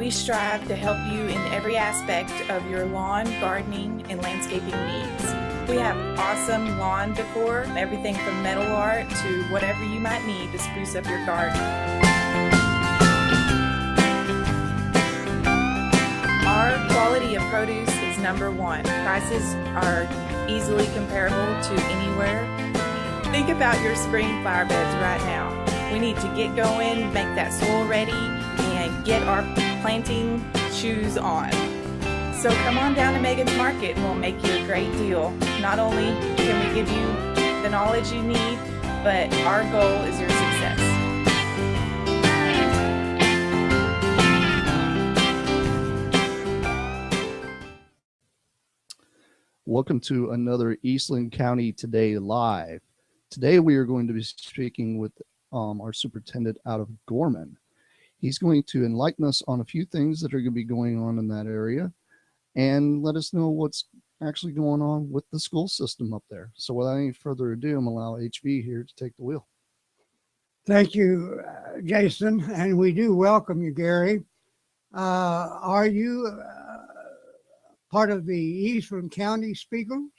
We strive to help you in every aspect of your lawn, gardening, and landscaping needs. We have awesome lawn decor, everything from metal art to whatever you might need to spruce up your garden. Our quality of produce is #1. Prices are easily comparable to anywhere. Think about your spring flower beds right now. We need to get going, make that soil ready, and get our planting shoes on. So come on down to Megan's Market and we'll make you a great deal. Not only can we give you the knowledge you need, but our goal is your success. Welcome to another Eastland County Today Live. Today we are going to be speaking with our superintendent out of Gorman. He's going to enlighten us on a few things that are going to be going on in that area and let us know what's actually going on with the school system up there. So without any further ado, I'm going to allow HV here to take the wheel. Thank you, Jason, and we do welcome you, Gary. Are you part of the Eastland County Speakers?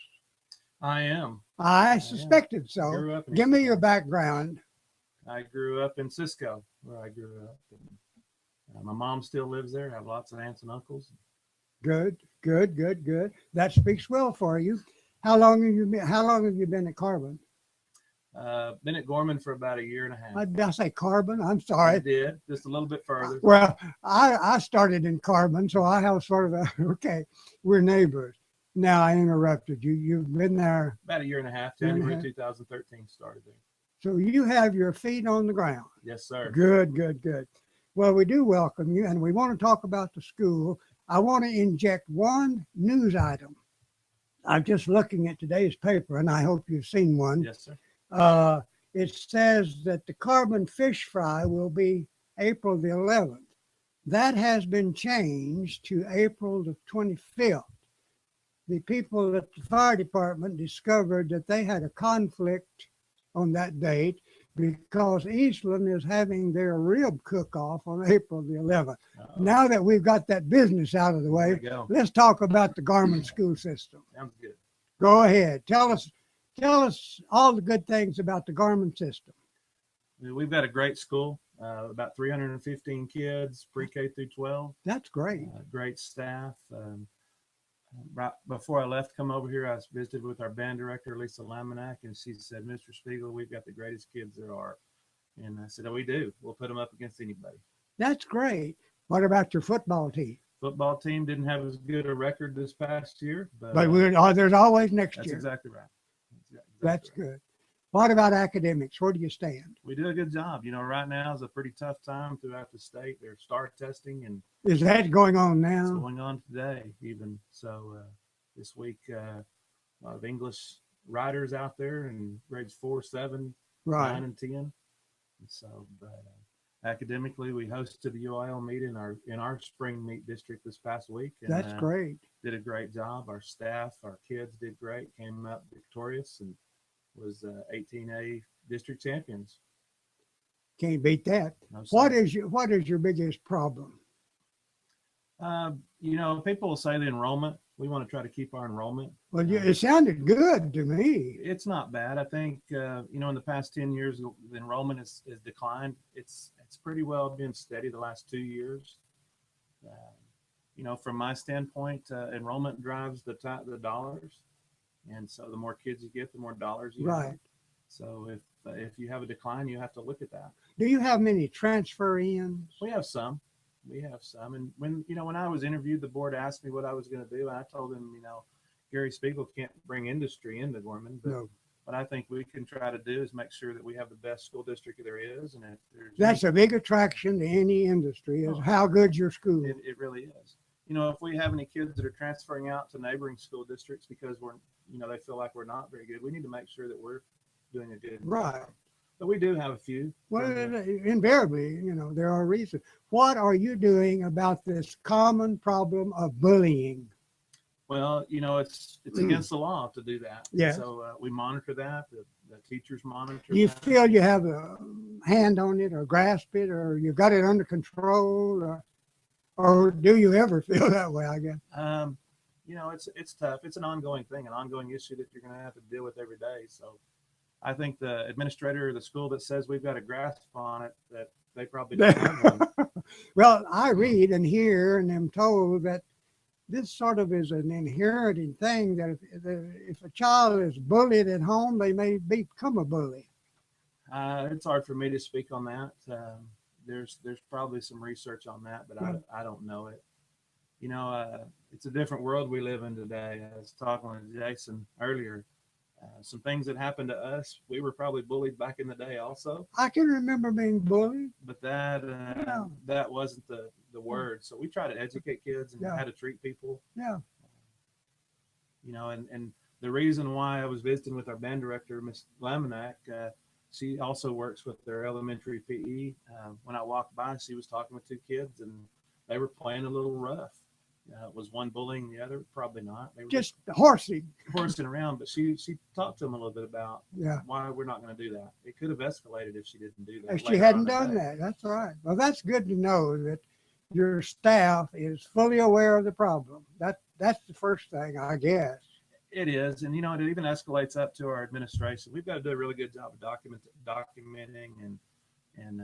I am. I suspected so. Give me your background. I grew up in Cisco, where I grew up. My mom still lives there. I have lots of aunts and uncles. Good. That speaks well for you. How long have you been at Carbon? Been at Gorman for about a year and a half. Did I say Carbon? I'm sorry. I did, just a little bit further. Well, I started in Carbon, so I have sort of okay, we're neighbors. Now I interrupted you. You've been there about a year and a half. January 2013 started there. So you have your feet on the ground. Yes, sir. Good. Well, we do welcome you, and we want to talk about the school. I want to inject one news item. I'm just looking at today's paper, and I hope you've seen one. Yes, sir. It says that the Carbon fish fry will be April the 11th. That has been changed to April the 25th. The people at the fire department discovered that they had a conflict on that date because Eastland is having their rib cook-off on April the 11th. Now that we've got that business out of the way, let's talk about the Gorman school system. Sounds good. Go ahead. Tell us all the good things about the Gorman system. We've got a great school, about 315 kids, pre-K through 12. That's great. Great staff. Right before I left, come over here, I visited with our band director, Lisa Laminack, and she said, "Mr. Spiegel, we've got the greatest kids there are." And I said, "Oh, we do. We'll put them up against anybody." That's great. What about your football team? Football team didn't have as good a record this past year, but there's always next year. That's exactly right. That's good. What about academics? Where do you stand? We do a good job. Right now is a pretty tough time throughout the state. They're STAR testing, and is that going on now? It's going on today, even. So this week, a lot of English writers out there in grades 4, 7, 9, and 10. And so, but academically, we hosted the UIL meet in our spring meet district this past week. And, that's great. Did a great job. Our staff, our kids did great. Came up victorious and was 18A district champions. Can't beat that. No, what is your biggest problem? People will say the enrollment. We want to try to keep our enrollment. Well, it sounded good to me. It's not bad. I think in the past 10 years, the enrollment has declined. It's pretty well been steady the last 2 years. From my standpoint, enrollment drives the dollars. And so the more kids you get, the more dollars you have. So if you have a decline, you have to look at that. Do you have many transfer-ins? We have some. And when I was interviewed, the board asked me what I was going to do. And I told them, Gary Spiegel can't bring industry into Gorman. But what I think we can try to do is make sure that we have the best school district there is. And that's a big attraction to any industry is how good your school is. It really is. If we have any kids that are transferring out to neighboring school districts because they feel like we're not very good, we need to make sure that we're doing a good job. But we do have a few. Well, invariably, there are reasons. What are you doing about this common problem of bullying? Well, it's against the law to do that. Yeah. So we monitor that. The teachers monitor. Do you feel you have a hand on it or grasp it or you got it under control? Or do you ever feel that way, I guess? You know, it's tough. It's an ongoing thing, an ongoing issue that you're going to have to deal with every day. So I think the administrator of the school that says we've got a grasp on it, that they probably don't have one. Well, I read and hear and am told that this sort of is an inherited thing, that if a child is bullied at home, they may become a bully. It's hard for me to speak on that. There's probably some research on that, but I don't know it. You know, it's a different world we live in today. I was talking with Jason earlier. Some things that happened to us, we were probably bullied back in the day also. I can remember being bullied. But that wasn't the word. So we try to educate kids and how to treat people. Yeah. You know, and the reason why I was visiting with our band director, Miss Laminack, she also works with their elementary PE. When I walked by, she was talking with two kids, and they were playing a little rough. Was one bullying the other? Probably not. They were just horsing around. But she talked to them a little bit about yeah, why we're not going to do that. It could have escalated if she didn't do that. If she hadn't done that. That's right. Well, that's good to know that your staff is fully aware of the problem. That's the first thing, I guess. It is, and you know, it even escalates up to our administration. We've got to do a really good job of documenting and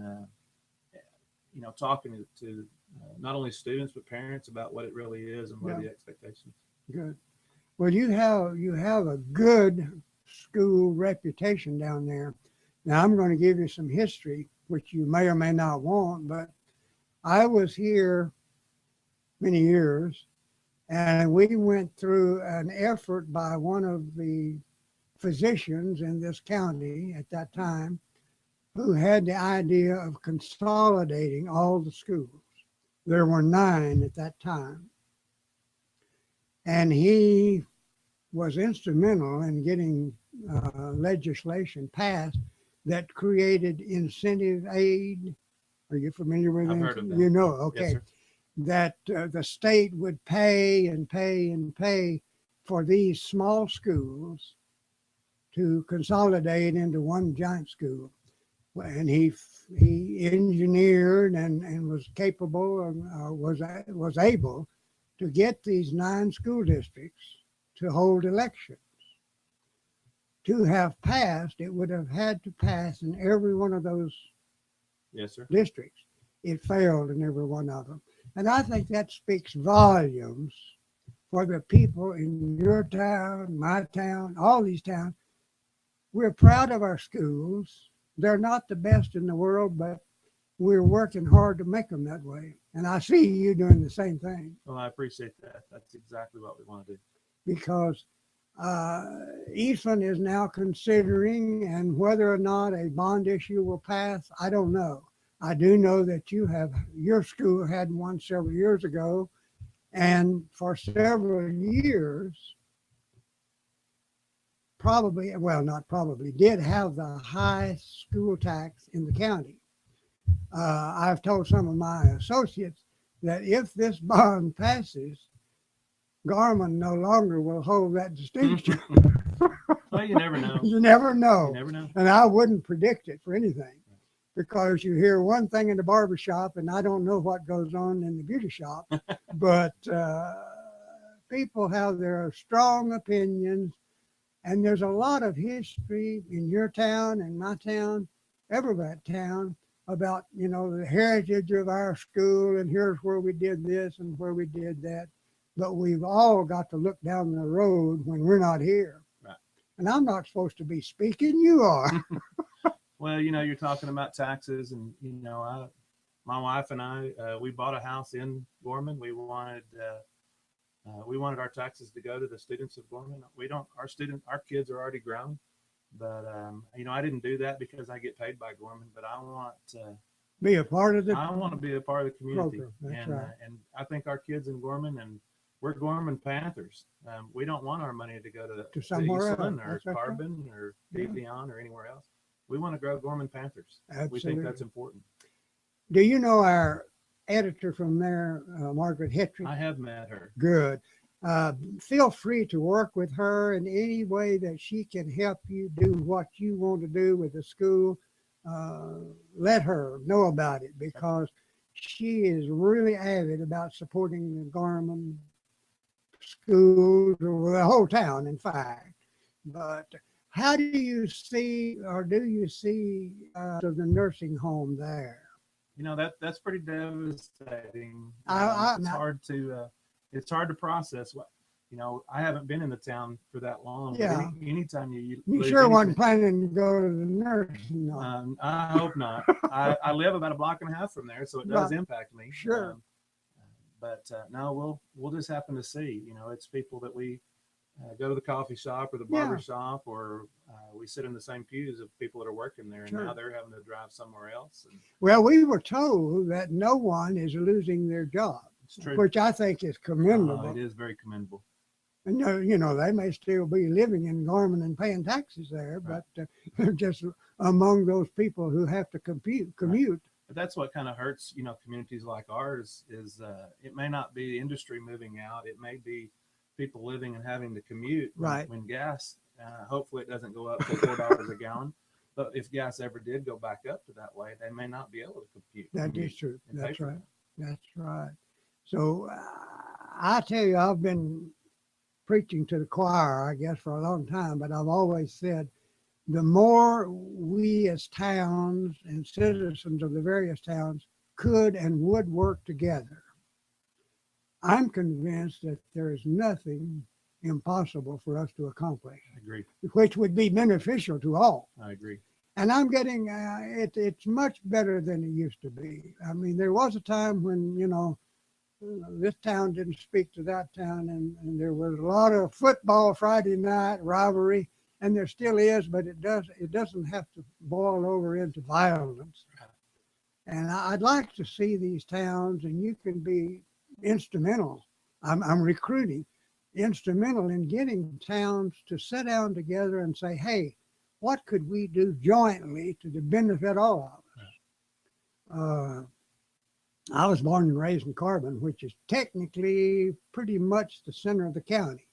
you know, talking to not only students but parents about what it really is and what are the expectations. Good. Well, you have a good school reputation down there. Now I'm going to give you some history, which you may or may not want, but I was here many years, and we went through an effort by one of the physicians in this county at that time, who had the idea of consolidating all the schools. There were 9 at that time. And he was instrumental in getting legislation passed that created incentive aid. Are you familiar with I've it? heard of that. You know, okay. Yes, that the state would pay and pay and pay for these small schools to consolidate into one giant school. And he engineered and was capable and was able to get these 9 school districts to hold elections. To have passed, it would have had to pass in every one of those districts. It failed in every one of them. And I think that speaks volumes for the people in your town, my town, all these towns. We're proud of our schools. They're not the best in the world, but we're working hard to make them that way. And I see you doing the same thing. Well, I appreciate that. That's exactly what we want to do. Because Eastland is now considering, and whether or not a bond issue will pass, I don't know. I do know that your school had one several years ago, and for several years, did have the highest school tax in the county. I've told some of my associates that if this bond passes, Gorman no longer will hold that distinction. Well, you never know. You never know. You never know. And I wouldn't predict it for anything, because you hear one thing in the barber shop and I don't know what goes on in the beauty shop. But people have their strong opinions, and there's a lot of history in your town and my town, every town, about, you know, the heritage of our school, and here's where we did this and where we did that. But we've all got to look down the road when we're not here. Right. And I'm not supposed to be speaking, you are. Well, you know, you're talking about taxes, and, you know, my wife and I, we bought a house in Gorman. We wanted our taxes to go to the students of Gorman. Our kids are already grown, but, you know, I didn't do that because I get paid by Gorman, but I want to be a part of I want to be a part of the community. That's right. And I think our kids in Gorman, and we're Gorman Panthers. We don't want our money to go to somewhere Eastland else. or Carbon or Avion or anywhere else. We want to grow Gorman Panthers. Absolutely. We think that's important. Do you know our editor from there, Margaret Hetrick? I have met her. Good. Feel free to work with her in any way that she can help you do what you want to do with the school. Let her know about it, because she is really avid about supporting the Gorman schools, or the whole town, in fact. But how do you see, or do you see the nursing home there? You know, that's pretty devastating. It's hard to process. You know, I haven't been in the town for that long. Yeah. Anytime you sure wasn't planning to go to the nursing home. I hope not. I live about a block and a half from there, so it does impact me. Sure. But no, we'll just happen to see. You know, it's people that we go to the coffee shop or the barber shop, or we sit in the same pews of people that are working there, and now they're having to drive somewhere else. And, well, we were told that no one is losing their job, which I think is commendable. It is very commendable. And you know, they may still be living in Gorman and paying taxes there, but they're just among those people who have to commute. Right. But that's what kind of hurts, you know, communities like ours is it may not be industry moving out. It may be people living and having to commute when gas, hopefully it doesn't go up to $4 a gallon. But if gas ever did go back up to that way, they may not be able to compute. That is true. That's right. That's right. So I tell you, I've been preaching to the choir, I guess, for a long time, but I've always said the more we as towns and citizens of the various towns could and would work together, I'm convinced that there is nothing impossible for us to accomplish. I agree. Which would be beneficial to all. I agree. And I'm getting, it's much better than it used to be. I mean, there was a time when, you know, this town didn't speak to that town, and there was a lot of football Friday night rivalry, and there still is, but it doesn't have to boil over into violence. And I'd like to see these towns, and you can be instrumental. I'm recruiting, instrumental in getting towns to sit down together and say, hey, what could we do jointly to benefit all of us? I was born and raised in Carbon, which is technically pretty much the center of the county.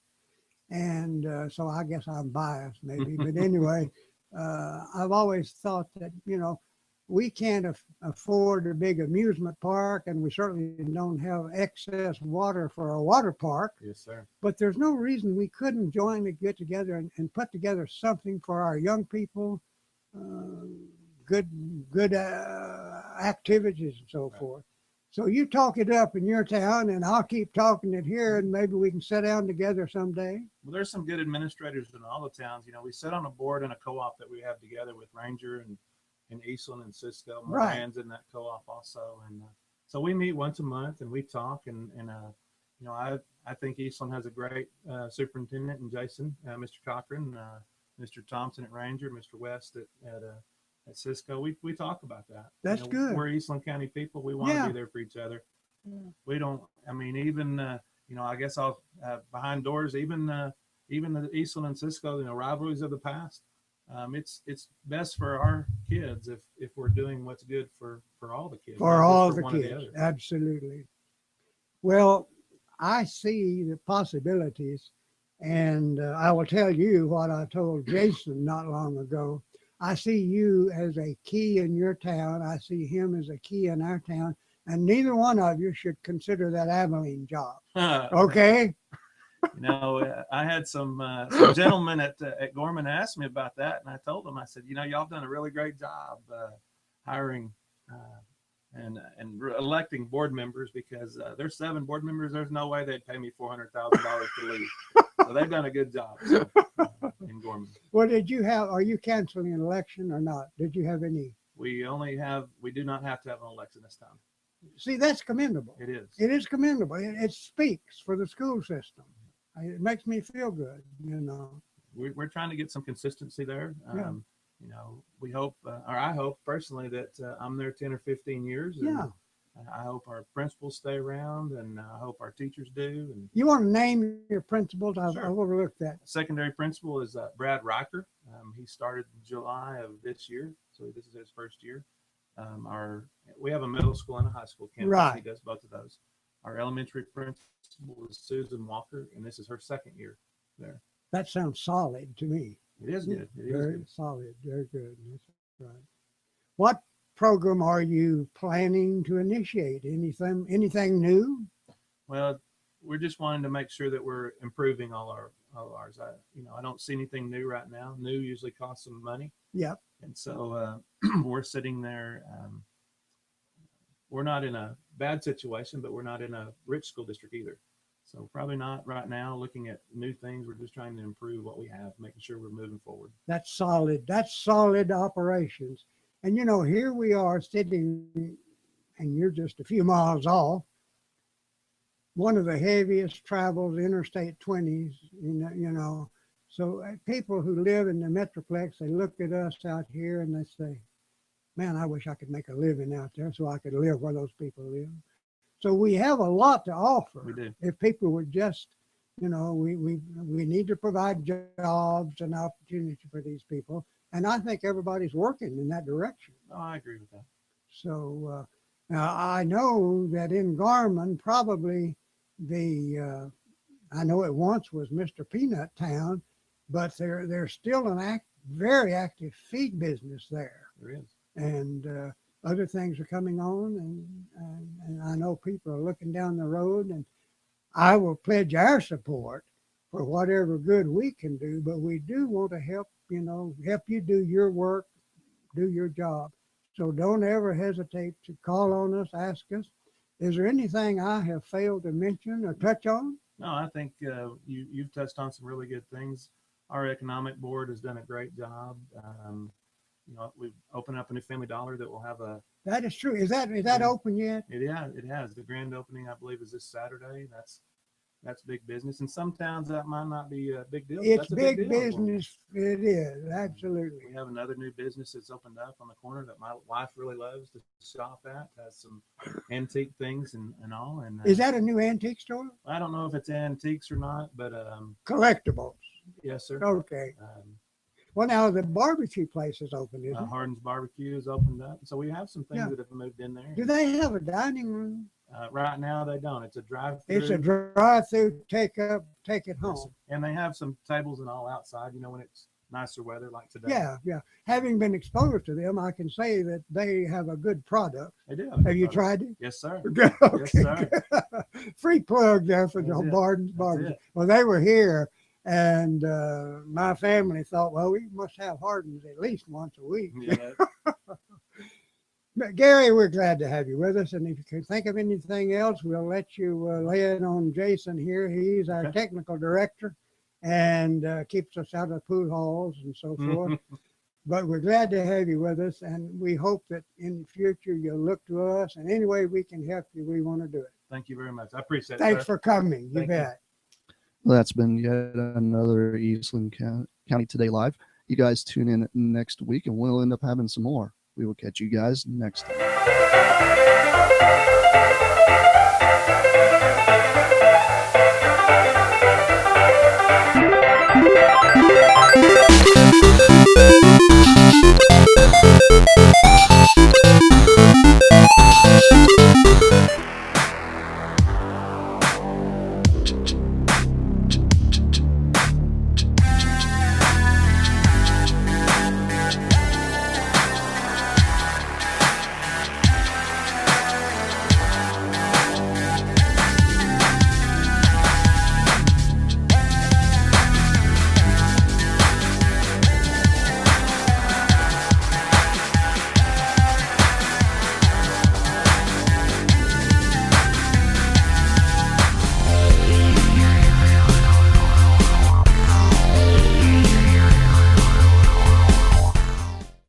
And so I guess I'm biased maybe, but anyway, I've always thought that, you know, we can't afford a big amusement park, and we certainly don't have excess water for a water park. Yes, sir. But there's no reason we couldn't jointly get together and put together something for our young people, good activities and so forth. So you talk it up in your town, and I'll keep talking it here, and maybe we can sit down together someday. Well, there's some good administrators in all the towns. You know, we sit on a board in a co-op that we have together with Ranger and Eastland and Cisco. Moran's in that co-op also. And so we meet once a month and we talk. And you know, I think Eastland has a great superintendent in Jason, Mr. Cochran, Mr. Thompson at Ranger, Mr. West at Cisco. We talk about that. That's good. We're Eastland County people. We want to be there for each other. We don't, I mean, even, you know, I guess I'll behind doors, even the Eastland and Cisco, you know, rivalries of the past. It's best for our kids if we're doing what's good for all the kids. For all the kids, absolutely. Well, I see the possibilities, and I will tell you what I told Jason not long ago. I see you as a key in your town. I see him as a key in our town, and neither one of you should consider that Abilene job. Okay? You know, I had some gentlemen at Gorman asked me about that, and I told them, I said, you know, y'all done a really great job hiring and electing board members, because there's 7 board members. There's no way they'd pay me $400,000 to leave. So they've done a good job in Gorman. Well, are you canceling an election or not? Did you have any? We do not have to have an election this time. See, that's commendable. It is. It is commendable. It speaks for the school system. It makes me feel good, you know. We're trying to get some consistency there. You know, we hope, or I hope personally, that I'm there 10 or 15 years. And I hope our principals stay around, and I hope our teachers do. And you want to name your principals? I've overlooked that. Secondary principal is Brad Riker. He started in July of this year, so this is his first year. We have a middle school and a high school campus. Right. He does both of those. Our elementary principal is Susan Walker, and this is her second year there. That sounds solid to me. It is good. Very solid. Very good. That's right. What program are you planning to initiate? Anything new? Well, we're just wanting to make sure that we're improving all ours. I don't see anything new right now. New usually costs some money. Yep. And so we're sitting there. We're not in a bad situation, but we're not in a rich school district either. So probably not right now looking at new things. We're just trying to improve what we have, making sure we're moving forward. That's solid. That's solid operations. And here we are sitting, and you're just a few miles off. One of the heaviest traveled Interstate 20s, So people who live in the Metroplex, they look at us out here and they say, man, I wish I could make a living out there so I could live where those people live. So we have a lot to offer. We do. If people would just, we need to provide jobs and opportunity for these people. And I think everybody's working in that direction. Oh, I agree with that. So now I know that in Gorman, probably I know it once was Mr. Peanut Town, but there's still very active feed business there. There is. And other things are coming on, and I know people are looking down the road, and I will pledge our support for whatever good we can do, but we do want to help you do your work, do your job. So don't ever hesitate to call on us, ask us. Is there anything I have failed to mention or touch on? No, I think you've touched on some really good things. Our economic board has done a great job. We've opened up a new Family Dollar that will have a. That is true. Is that open yet? It has. The grand opening, I believe, is this Saturday. That's big business. In some towns, that might not be a big deal. It's big business. It is, absolutely. We have another new business that's opened up on the corner that my wife really loves to shop at. Has some antique things and all. And is that a new antique store? I don't know if it's antiques or not, but collectibles. Yes, sir. Okay. Well, now the barbecue place is open, isn't it? Harden's Barbecue is opened up. So we have some things that have moved in there. Do they have a dining room? Right now they don't. It's a drive-through. It's a drive-through, take it home. And they have some tables and all outside, when it's nicer weather like today. Yeah. Having been exposed to them, I can say that they have a good product. They do. Have you tried it? Yes, sir. Okay. Yes, sir. Free plug there for the Harden's Barbecue. Well, they were here, and my family thought, well, we must have Harden's at least once a week. Yeah. But Gary, we're glad to have you with us. And if you can think of anything else, we'll let you lay it on Jason here. He's our technical director and keeps us out of pool halls and so forth. But we're glad to have you with us. And we hope that in the future you'll look to us. And any way we can help you, we want to do it. Thank you very much. I appreciate it. Thanks for coming. You bet. Well, that's been yet another Eastland County Today Live. You guys tune in next week and we'll end up having some more. We will catch you guys next time.